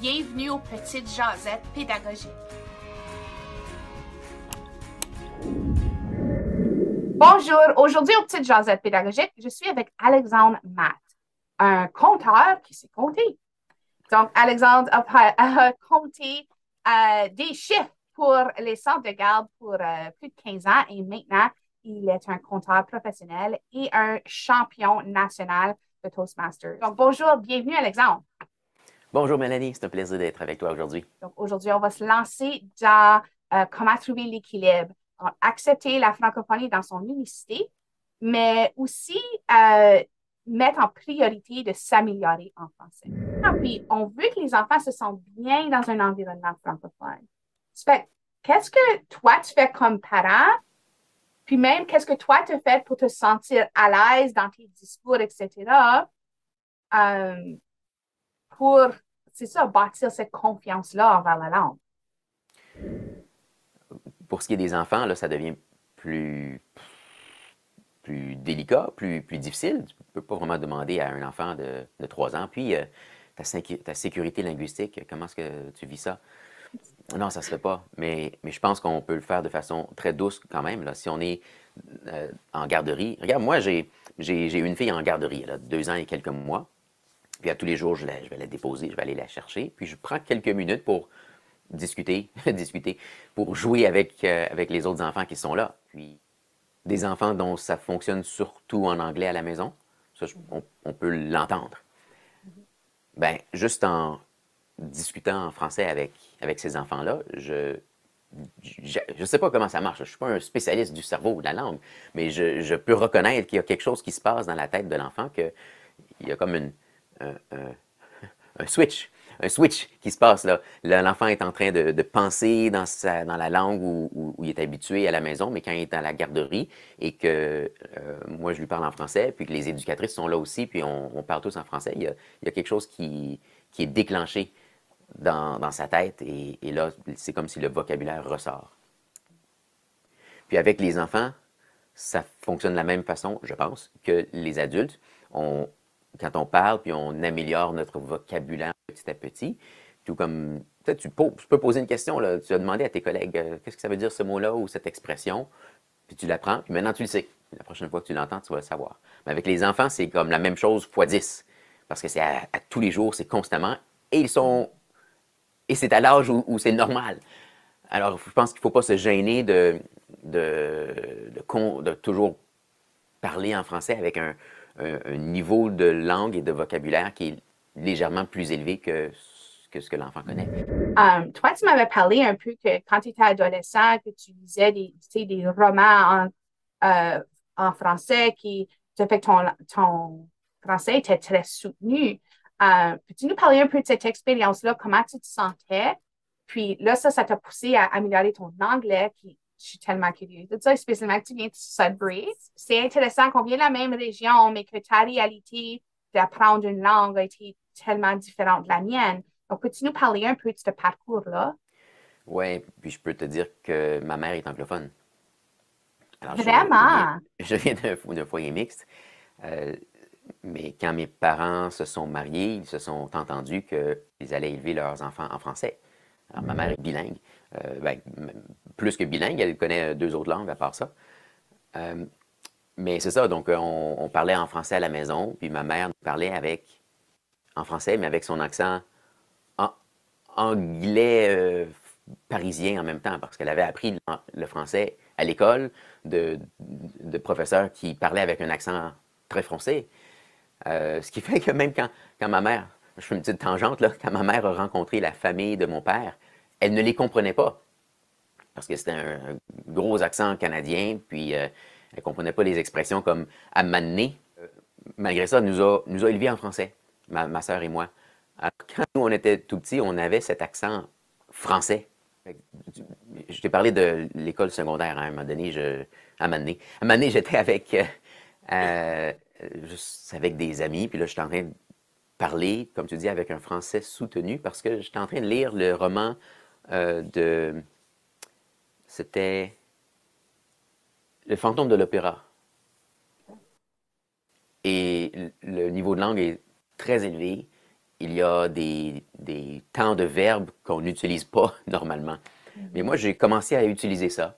Bienvenue aux Petites Jasettes pédagogiques. Bonjour, aujourd'hui aux Petites Jasettes pédagogiques, je suis avec Alexandre Matt, un conteur qui sait compter. Donc, Alexandre a compté des chiffres pour les centres de garde pour plus de 15 ans et maintenant, il est un conteur professionnel et un champion national de Toastmasters. Donc, bonjour, bienvenue Alexandre. Bonjour Mélanie, c'est un plaisir d'être avec toi aujourd'hui. Donc, aujourd'hui, on va se lancer dans comment trouver l'équilibre. Donc, accepter la francophonie dans son unicité, mais aussi mettre en priorité de s'améliorer en français. Ah, puis, on veut que les enfants se sentent bien dans un environnement francophone. Fait, qu'est-ce que toi, tu fais comme parent? Puis même, qu'est-ce que toi, tu fais pour te sentir à l'aise dans tes discours, etc., euh, pour, c'est ça, bâtir cette confiance-là envers la langue. Pour ce qui est des enfants, là, ça devient plus délicat, plus difficile. Tu ne peux pas vraiment demander à un enfant de 3 ans, puis ta sécurité linguistique, comment est-ce que tu vis ça? Non, ça ne se fait pas, mais je pense qu'on peut le faire de façon très douce quand même. Là. Si on est en garderie, regarde, moi, j'ai une fille en garderie, elle a 2 ans et quelques mois, puis à tous les jours, je vais la déposer, je vais aller la chercher, puis je prends quelques minutes pour discuter, discuter, pour jouer avec les autres enfants qui sont là. Puis des enfants dont ça fonctionne surtout en anglais à la maison, ça, on peut l'entendre. Ben, juste en discutant en français avec ces enfants-là, je sais pas comment ça marche. Je suis pas un spécialiste du cerveau ou de la langue, mais je peux reconnaître qu'il y a quelque chose qui se passe dans la tête de l'enfant, qu'il y a comme un, un- un switch. Un switch qui se passe là. L'enfant est en train de penser dans la langue où il est habitué à la maison, mais quand il est dans la garderie et que moi je lui parle en français, puis que les éducatrices sont là aussi, puis on parle tous en français, il y a quelque chose qui est déclenché dans sa tête et là, c'est comme si le vocabulaire ressort. Puis avec les enfants, ça fonctionne de la même façon, je pense, que les adultes. On, Quand on parle, puis on améliore notre vocabulaire petit à petit, tout comme, peut-être tu peux poser une question, là, tu as demandé à tes collègues, qu'est-ce que ça veut dire ce mot-là ou cette expression, puis tu l'apprends, puis maintenant tu le sais. La prochaine fois que tu l'entends, tu vas le savoir. Mais avec les enfants, c'est comme la même chose fois 10, parce que c'est à tous les jours, c'est constamment, et et c'est à l'âge où c'est normal. Alors, je pense qu'il ne faut pas se gêner de toujours parler en français avec un niveau de langue et de vocabulaire qui est légèrement plus élevé que ce que l'enfant connaît. Toi, tu m'avais parlé un peu que quand tu étais adolescent, que tu lisais tu sais, des romans en français ça fait que ton français était très soutenu. Peux-tu nous parler un peu de cette expérience-là, comment tu te sentais? Puis là, ça t'a poussé à améliorer ton anglais, puis je suis tellement curieuse de ça, spécialement que tu viens de Sudbury. C'est intéressant qu'on vient de la même région, mais que ta réalité d'apprendre une langue a été tellement différente de la mienne. Donc, peux-tu nous parler un peu de ce parcours-là? Ouais, puis je peux te dire que ma mère est anglophone. Alors, Vraiment? je viens d'un foyer mixte, euh, mais quand mes parents se sont mariés, ils se sont entendus qu'ils allaient élever leurs enfants en français. Alors, ma mère est bilingue, ben, plus que bilingue, elle connaît 2 autres langues à part ça. Euh, mais c'est ça, donc on parlait en français à la maison, puis ma mère nous parlait en français, mais avec son accent an- anglais parisien en même temps, parce qu'elle avait appris le français à l'école de professeurs qui parlaient avec un accent très français. Ce qui fait que même quand ma mère, je fais une petite tangente là, quand ma mère a rencontré la famille de mon père, elle ne les comprenait pas, parce que c'était un gros accent canadien, puis elle ne comprenait pas les expressions comme à m'amener. Malgré ça, nous a élevés en français, ma sœur et moi. Alors, quand nous, on était tout petits, on avait cet accent français. Je t'ai parlé de l'école secondaire, hein, à un moment donné, à un moment donné, j'étais euh, juste avec des amis, puis là, j'étais en train de parler, comme tu dis, avec un français soutenu, parce que j'étais en train de lire le roman de... C'était Le fantôme de l'opéra. Et le niveau de langue est très élevé. il y a des temps de verbes qu'on n'utilise pas normalement. Mais moi, j'ai commencé à utiliser ça.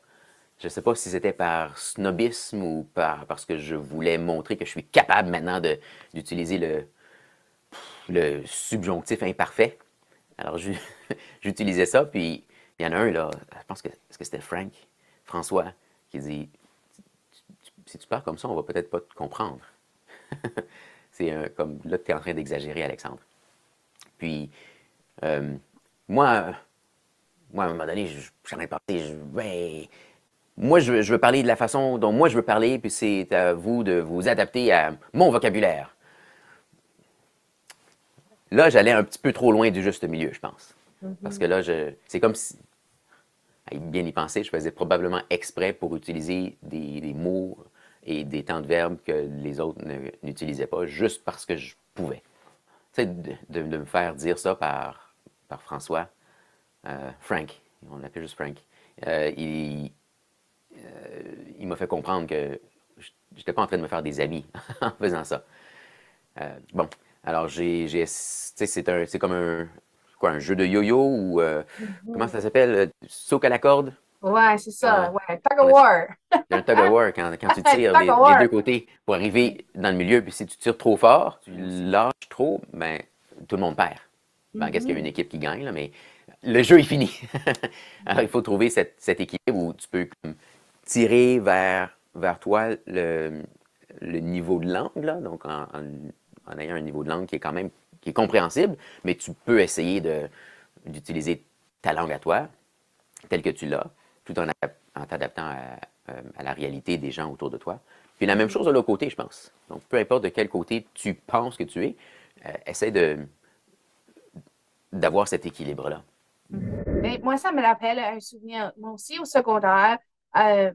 Je ne sais pas si c'était par snobisme ou parce que je voulais montrer que je suis capable maintenant d'utiliser le subjonctif imparfait. Alors, j'utilisais ça, puis il y en a un, là, je pense que, est-ce que c'était François, qui dit, si tu parles comme ça, on va peut-être pas te comprendre. C'est comme, là, tu es en train d'exagérer, Alexandre. Puis, euh, moi, moi, à un moment donné, je suis en train de parler, ben, moi, je veux parler de la façon dont moi je veux parler, puis c'est à vous de vous adapter à mon vocabulaire. Là, j'allais un petit peu trop loin du juste milieu, je pense. Parce que Mhm. là, c'est comme si, à bien y penser, je faisais probablement exprès pour utiliser des mots et des temps de verbe que les autres n'utilisaient pas, juste parce que je pouvais. Tu sais, de me faire dire ça par François, Frank, on l'appelle juste Frank. Euh, il, il m'a fait comprendre que je n'étais pas en train de me faire des amis en faisant ça. Bon, alors c'est comme un jeu de yo-yo ou comment Mhm. ça s'appelle? Saut à la corde? Ouais, c'est Quand ça. Ouais, tug of on essaie- war. il y a un tug of war quand tu tires Tug of des deux war. côtés pour arriver dans le milieu, puis si tu tires trop fort, tu lâches trop, ben tout le monde perd. Ben, qu'est-ce qu'il y a une Mhm. équipe qui gagne, là, mais le jeu est fini. Alors, il faut trouver cet équilibre où tu peux comme, tirer vers toi le niveau de langue, là, donc en ayant un niveau de langue qui est quand même qui est compréhensible, mais tu peux essayer d'utiliser ta langue à toi, telle que tu l'as, tout en t'adaptant à la réalité des gens autour de toi. Puis la même chose de l'autre côté, je pense. Donc, peu importe de quel côté tu penses que tu es, essaie d'avoir cet équilibre-là. Mhm. Mais moi, ça me rappelle un souvenir. Moi aussi, au secondaire,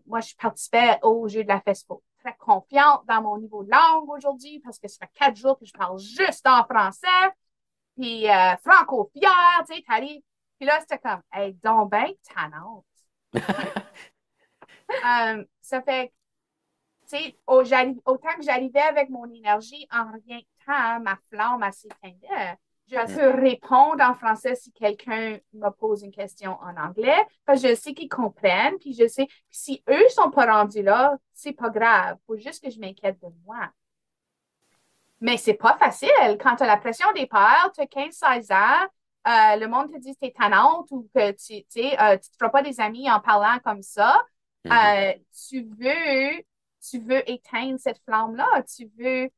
moi, je participais au jeu de la FESPO. Très confiante dans mon niveau de langue aujourd'hui parce que ça fait 4 jours que je parle juste en français. Puis franco-fière, tu sais, t'arrives. Puis là, c'était comme, hey, donc ben tannante. Ça fait, tu sais, autant que j'arrivais avec mon énergie, en rien de temps, ma flamme, elle s'éteindait. Je Mm. peux répondre en français si quelqu'un me pose une question en anglais, parce que je sais qu'ils comprennent, puis je sais, puis si eux sont pas rendus là, c'est pas grave. Faut juste que je m'inquiète de moi. Mais c'est pas facile. Quand tu as la pression des pairs, tu as 15-16 ans, le monde te dit que tu es tannante ou que tu te feras pas des amis en parlant comme ça. Mhm. Euh, tu veux, tu veux éteindre cette flamme-là. Tu veux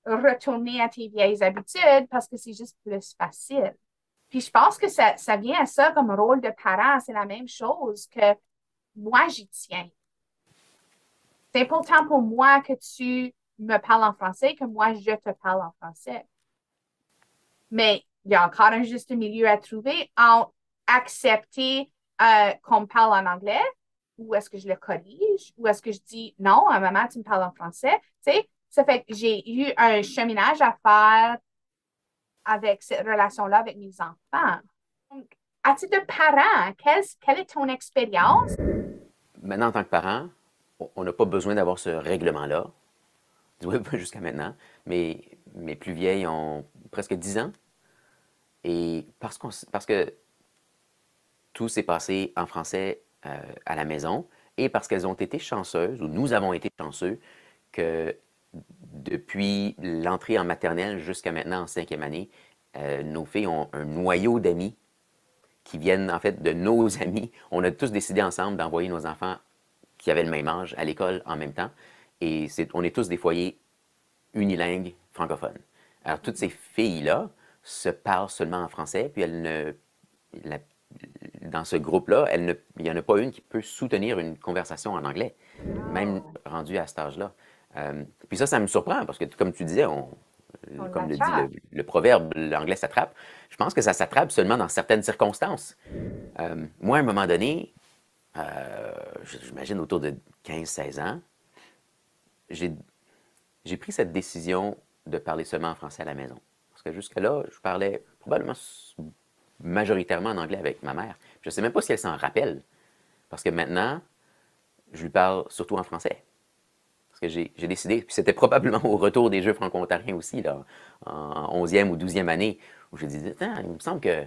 retourner à tes vieilles habitudes parce que c'est juste plus facile. Puis je pense que ça vient à ça comme rôle de parent. C'est la même chose que moi, j'y tiens. C'est important pour moi que tu me parles en français, que moi, je te parle en français. Mais il y a encore un juste milieu à trouver en accepter qu'on me parle en anglais ou est-ce que je le corrige ou est-ce que je dis non, à maman, tu me parles en français. Tu sais, ça fait que j'ai eu un cheminage à faire avec cette relation-là avec mes enfants. Donc, à titre de parent, quelle est ton expérience? Maintenant, en tant que parent, on n'a pas besoin d'avoir ce règlement-là, du moins pas jusqu'à maintenant, mais mes plus vieilles ont presque 10 ans, et parce que tout s'est passé en français à la maison, et parce qu'elles ont été chanceuses, ou nous avons été chanceux, que depuis l'entrée en maternelle jusqu'à maintenant en cinquième année, nos filles ont un noyau d'amis qui viennent en fait de nos amis. On a tous décidé ensemble d'envoyer nos enfants qui avaient le même âge à l'école en même temps. Et on est tous des foyers unilingues francophones. Alors, toutes ces filles-là se parlent seulement en français, puis la- dans ce groupe-là, il n'y en a pas une qui peut soutenir une conversation en anglais, même Wow, rendue à cet âge-là. Puis ça me surprend, parce que comme tu disais, on comme le dit l'attrape. le proverbe, l'anglais s'attrape. Je pense que ça s'attrape seulement dans certaines circonstances. Moi, à un moment donné, j'imagine autour de 15-16 ans, j'ai j'ai pris cette décision de parler seulement en français à la maison. Parce que jusque-là, je parlais probablement majoritairement en anglais avec ma mère. Je ne sais même pas si elle s'en rappelle. Parce que maintenant, je lui parle surtout en français. Parce que j'ai décidé, puis c'était probablement au retour des Jeux franco-ontariens aussi, là, en 11e ou 12e année, où je disais, attends, il me semble que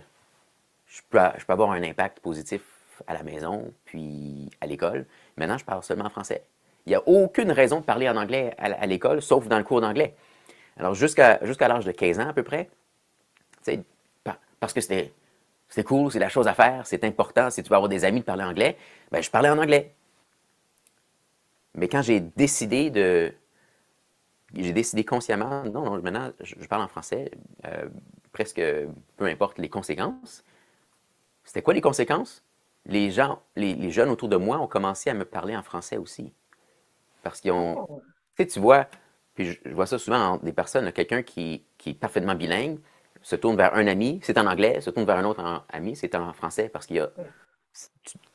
je peux avoir un impact positif à la maison, puis à l'école. Maintenant, je parle seulement en français. Il n'y a aucune raison de parler en anglais à l'école, sauf dans le cours d'anglais. Alors, jusqu'à l'âge de 15 ans à peu près, parce que c'était cool, c'est la chose à faire, c'est important, si tu veux avoir des amis de parler anglais, ben, je parlais en anglais. Mais quand j'ai décidé consciemment, non, non, maintenant, je parle en français, presque peu importe les conséquences. C'était quoi les conséquences? Les gens, les jeunes autour de moi ont commencé à me parler en français aussi. Parce qu'ils ont, Oh. tu sais, tu vois, puis je vois ça souvent entre des personnes, quelqu'un qui est parfaitement bilingue, se tourne vers un ami, c'est en anglais, se tourne vers un autre ami, c'est en français, parce qu'il y a, Ouais.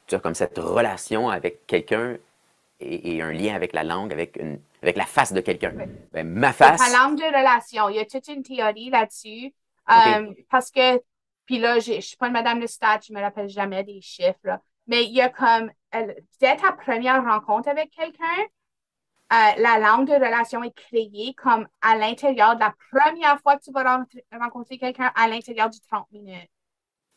tu as comme cette relation avec quelqu'un et un lien avec la langue, avec la face de quelqu'un. Ouais. Ben, ma C'est ta face, langue de relation. Il y a toute une théorie là-dessus. OK, Parce que, puis là, je suis pas une madame de stats, je me rappelle jamais des chiffres, là. Mais il y a comme, dès ta première rencontre avec quelqu'un, la langue de relation est créée comme à l'intérieur de la première fois que tu vas rencontrer quelqu'un à l'intérieur du 30 minutes.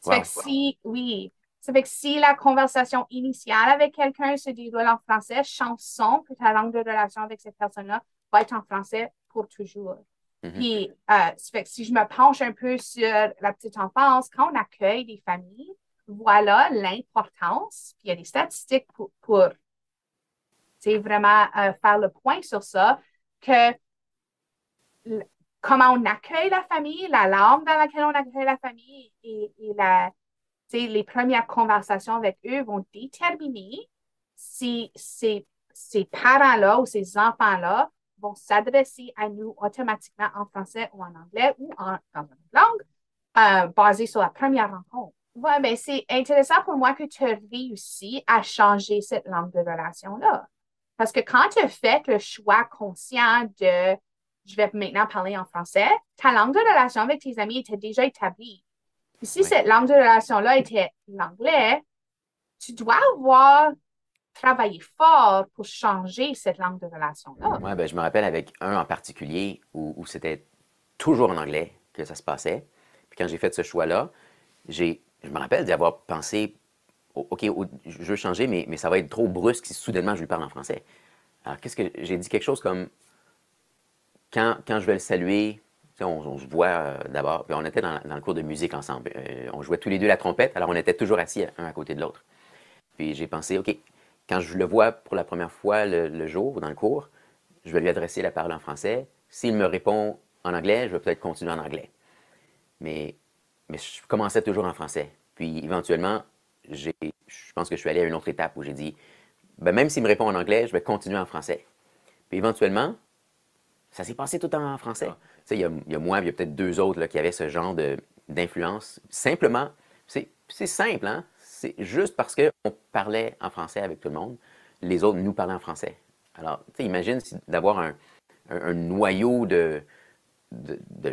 Ça fait que wow. si, oui, ça fait que si la conversation initiale avec quelqu'un se déroule en français, chanson que ta langue de relation avec cette personne-là va être en français pour toujours. Mhm. Puis, ça fait que si je me penche un peu sur la petite enfance, quand on accueille des familles, voilà l'importance. Puis il y a des statistiques pour vraiment faire le point sur ça, que comment on accueille la famille, la langue dans laquelle on accueille la famille les premières conversations avec eux vont déterminer si ces parents-là ou ces enfants-là vont s'adresser à nous automatiquement en français ou en anglais ou dans une autre langue basée sur la première rencontre. Ouais, mais c'est intéressant pour moi que tu as réussi à changer cette langue de relation-là. Parce que quand tu as fait le choix conscient de je vais maintenant parler en français, ta langue de relation avec tes amis était déjà établie. Puis si Oui. cette langue de relation-là était l'anglais, tu dois avoir travaillé fort pour changer cette langue de relation-là. Ouais, ben, je me rappelle avec un en particulier où c'était toujours en anglais que ça se passait. Puis quand j'ai fait ce choix-là, je me rappelle d'y avoir pensé, OK, je veux changer, mais ça va être trop brusque si soudainement je lui parle en français. Alors, qu'est-ce que j'ai dit quelque chose comme quand je vais le saluer, tu sais, on se voit d'abord, puis on était dans le cours de musique ensemble. On jouait tous les deux la trompette, alors on était toujours assis un à côté de l'autre. Puis j'ai pensé, OK, quand je le vois pour la première fois le jour dans le cours, je vais lui adresser la parole en français. S'il me répond en anglais, je vais peut-être continuer en anglais. Mais, mais je commençais toujours en français. Puis éventuellement, je pense que je suis allé à une autre étape où j'ai dit, ben, même s'il me répond en anglais, je vais continuer en français. Puis éventuellement, ça s'est passé tout en français. Tu sais, il y a moi, il y a peut-être deux autres là, qui avaient ce genre d'influence. Simplement, c'est simple, hein? C'est juste parce qu'on parlait en français avec tout le monde, les autres nous parlaient en français. Alors, tu sais, imagine d'avoir un noyau de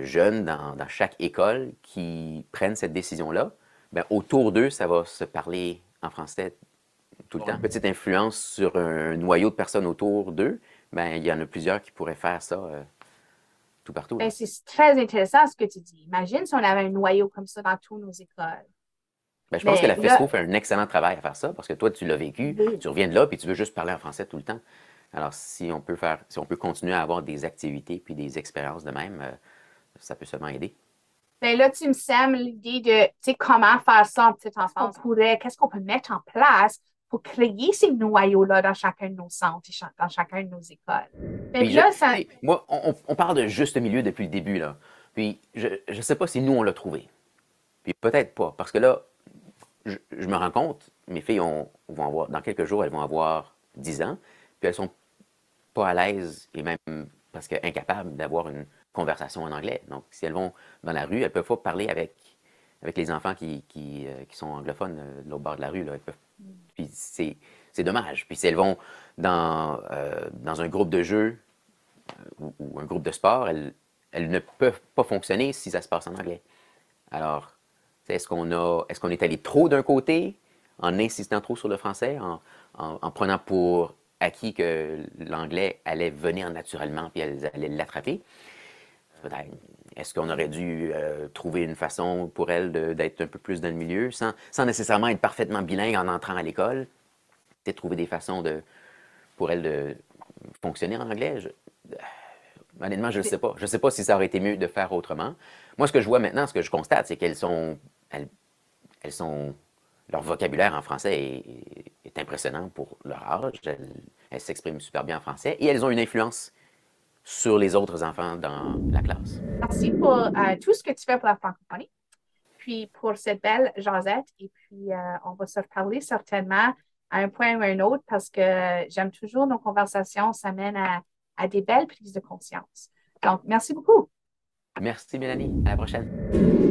jeunes dans chaque école qui prennent cette décision-là. Ben, autour d'eux, ça va se parler en français tout le temps. Petite influence sur un noyau de personnes autour d'eux, ben, il y en a plusieurs qui pourraient faire ça tout partout, Ben, là. c'est très intéressant ce que tu dis. Imagine si on avait un noyau comme ça dans toutes nos écoles. Ben, je pense que Mais la FESCO là, fait un excellent travail à faire ça parce que toi, tu l'as vécu, oui. tu reviens de là puis tu veux juste parler en français tout le temps. Alors, si on peut continuer à avoir des activités puis des expériences de même, ça peut seulement aider. Ben là, tu me sèmes l'idée de, tu sais, comment faire ça en petite enfance. Qu'est-ce qu'on peut mettre en place pour créer ces noyaux-là dans chacun de nos centres et dans chacun de nos écoles. Fait Puis, que là, tu ça, sais, moi, on parle de juste milieu depuis le début, là. Puis, je ne sais pas si nous, on l'a trouvé. Puis, peut-être pas. Parce que là, je me rends compte, mes filles vont avoir, dans quelques jours, elles vont avoir 10 ans. Puis, elles sont pas à l'aise et même parce qu'incapables d'avoir une conversation en anglais. Donc, si elles vont dans la rue, elles ne peuvent pas parler avec les enfants qui sont anglophones de l'autre bord de la rue. Là. Puis c'est dommage. Puis si elles vont dans un groupe de jeu ou un groupe de sport, elles ne peuvent pas fonctionner si ça se passe en anglais. Alors, est-ce qu'on est allé trop d'un côté en insistant trop sur le français, en prenant pour acquis que l'anglais allait venir naturellement, puis elles allaient l'attraper. Est-ce qu'on aurait dû trouver une façon pour elles d'être un peu plus dans le milieu, sans nécessairement être parfaitement bilingue en entrant à l'école? Peut-être trouver des façons pour elles de fonctionner en anglais? Honnêtement, je ne sais pas. Je ne sais pas si ça aurait été mieux de faire autrement. Moi, ce que je vois maintenant, ce que je constate, c'est elles sont, leur vocabulaire en français est impressionnant pour leur âge. Elles s'expriment super bien en français et elles ont une influence sur les autres enfants dans la classe. Merci pour tout ce que tu fais pour la francophonie, puis pour cette belle jasette. Et puis, on va se reparler certainement à un point ou à un autre parce que j'aime toujours nos conversations. Ça mène à des belles prises de conscience. Donc, merci beaucoup. Merci, Mélanie. À la prochaine.